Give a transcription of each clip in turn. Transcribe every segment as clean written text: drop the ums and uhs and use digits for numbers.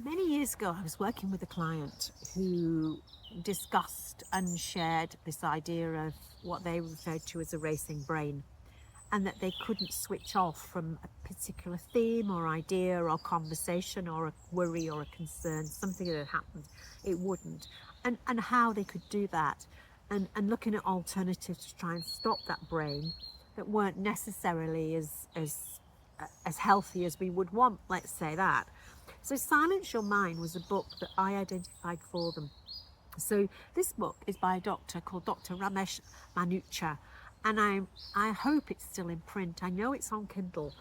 Many years ago, I was working with a client who discussed and shared this idea of what they referred to as a racing brain, and that they couldn't switch off from a particular theme or idea or conversation or a worry or a concern, something that had happened, it wouldn't. And how they could do that, and looking at alternatives to try and stop that brain that weren't necessarily as healthy as we would want, let's say that. So Silence Your Mind was a book that I identified for them. So this book is by a doctor called Dr. Ramesh Manucha, and I hope it's still in print. I know it's on Kindle,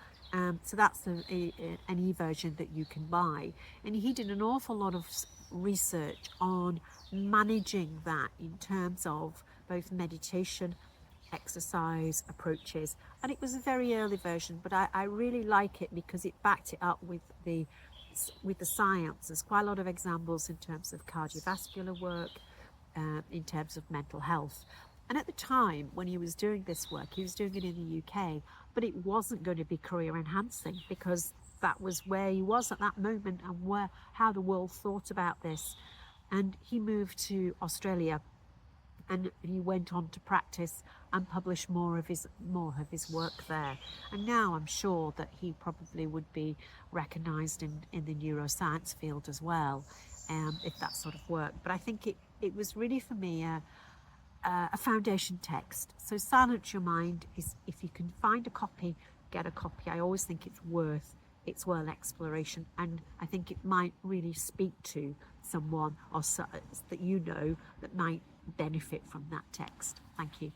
so that's an e-version that you can buy. And he did an awful lot of research on managing that in terms of both meditation, exercise approaches, and it was a very early version, but I really like it because it backed it up with the science. There's quite a lot of examples in terms of cardiovascular work, in terms of mental health. And at the time when he was doing this work, he was doing it in the UK, but it wasn't going to be career enhancing because that was where he was at that moment and where how the world thought about this. And he moved to Australia, and he went on to practice and publish more of his work there. And now I'm sure that he probably would be recognised in the neuroscience field as well, if that sort of work. But I think it was really for me a foundation text. So Silence Your Mind is, if you can find a copy, get a copy. I always think it's worth exploration, and I think it might really speak to someone or so, that you know that might benefit from that text. Thank you.